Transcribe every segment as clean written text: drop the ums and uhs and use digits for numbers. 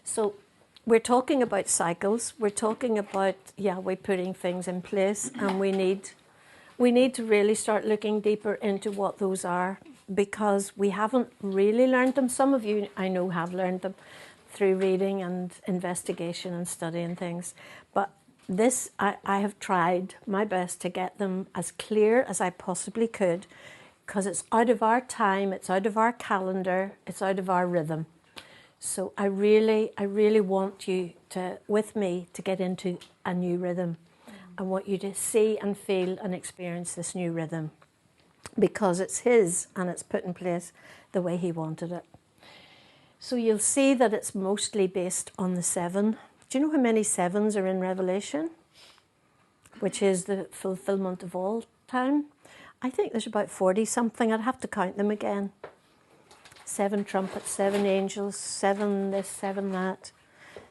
So we're talking about cycles. We're talking about Yahweh putting things in place, and we need to really start looking deeper into what those are, because we haven't really learned them. Some of you, I know, have learned them through reading and investigation and studying things. But this, I have tried my best to get them as clear as I possibly could, because it's out of our time, it's out of our calendar, it's out of our rhythm. So I really want you to, with me, to get into a new rhythm. I want you to see and feel and experience this new rhythm, because it's His and it's put in place the way He wanted it. So you'll see that it's mostly based on the 7. Do you know how many 7s are in Revelation? Which is the fulfillment of all time. I think there's about 40 something. I'd have to count them again. 7 trumpets, 7 angels, 7 this, 7 that.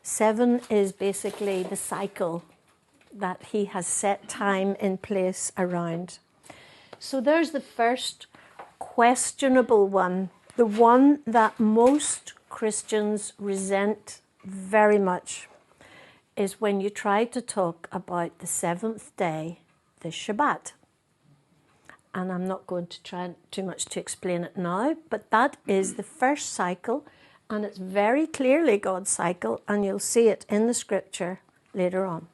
7 is basically the cycle that He has set time in place around. So there's the first questionable one, the one that most Christians resent very much, is when you try to talk about the 7th day, the Shabbat. And I'm not going to try too much to explain it now, but that is the first cycle, and it's very clearly God's cycle, and you'll see it in the scripture later on.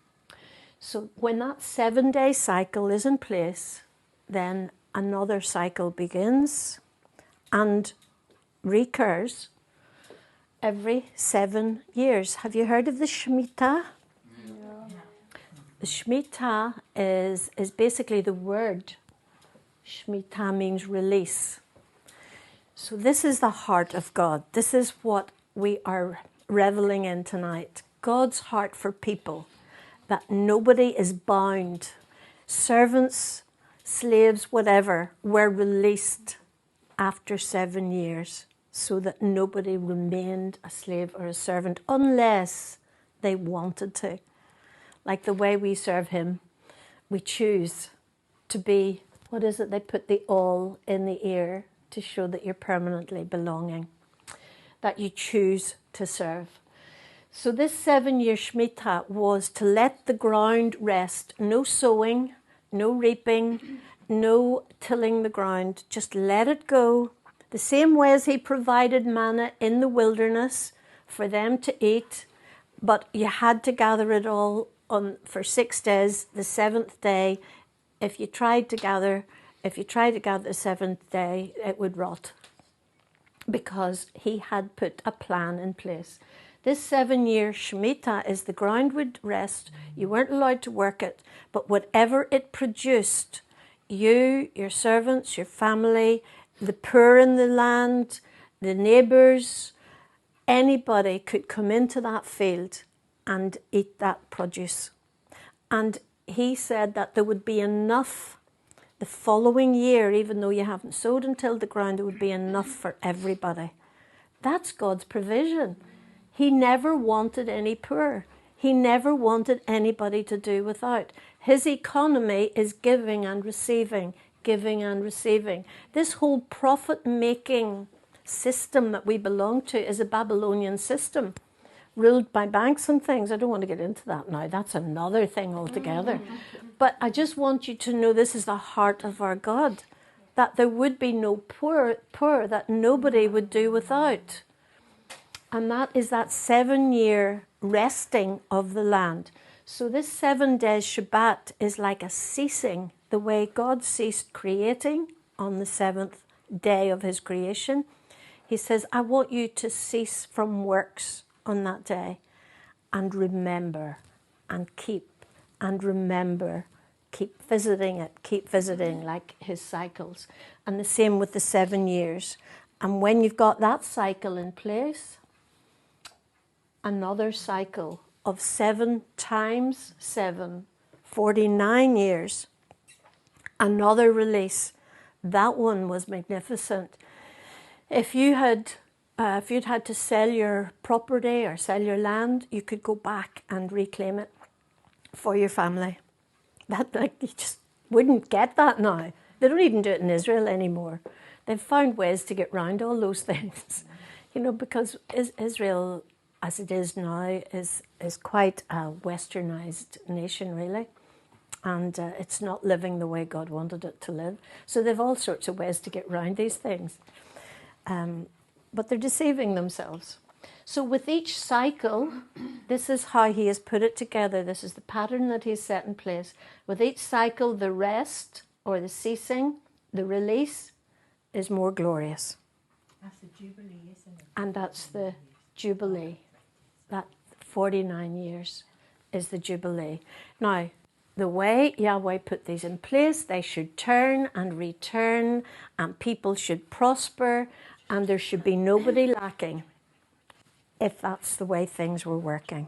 So when that 7-day cycle is in place, then another cycle begins and recurs every 7 years. Have you heard of the Shemitah? Yeah. The Shemitah is basically the word. Shemitah means release. So this is the heart of God. This is what we are reveling in tonight. God's heart for people, that nobody is bound. Servants, slaves, whatever, were released after 7 years, so that nobody remained a slave or a servant unless they wanted to. Like the way we serve Him, we choose to be, what is it? They put the all in the ear to show that you're permanently belonging, that you choose to serve. So this 7-year Shemitah was to let the ground rest. No sowing, no reaping, no tilling the ground. Just let it go. The same way as He provided manna in the wilderness for them to eat, but you had to gather it all for 6 days. The 7th day, if you tried to gather the 7th day, it would rot, because He had put a plan in place. This 7-year Shemitah is the ground would rest. You weren't allowed to work it, but whatever it produced, you, your servants, your family, the poor in the land, the neighbours, anybody could come into that field and eat that produce. And He said that there would be enough the following year, even though you haven't sowed and tilled the ground, there would be enough for everybody. That's God's provision. He never wanted any poor. He never wanted anybody to do without. His economy is giving and receiving, giving and receiving. This whole profit-making system that we belong to is a Babylonian system, ruled by banks and things. I don't want to get into that now. That's another thing altogether. But I just want you to know this is the heart of our God, that there would be no poor, that nobody would do without. And that is that 7-year resting of the land. So this 7 days Shabbat is like a ceasing, the way God ceased creating on the 7th day of His creation. He says, I want you to cease from works on that day and remember and keep and remember. Keep visiting it, keep visiting, like His cycles. And the same with the 7 years. And when you've got that cycle in place, another cycle of 7 times 7, 49 years, another release. That one was magnificent. If you'd had to sell your property or sell your land, you could go back and reclaim it for your family. You just wouldn't get that now. They don't even do it in Israel anymore. They've found ways to get round all those things, because Israel as it is now, is quite a westernized nation, really. And it's not living the way God wanted it to live. So they've all sorts of ways to get around these things. But they're deceiving themselves. So with each cycle, this is how he has put it together. This is the pattern that he's set in place. With each cycle, the rest or the ceasing, the release is more glorious. That's the Jubilee, isn't it? And that's the Jubilee. That 49 years is the Jubilee. Now, the way Yahweh put these in place, they should turn and return, and people should prosper, and there should be nobody lacking if that's the way things were working.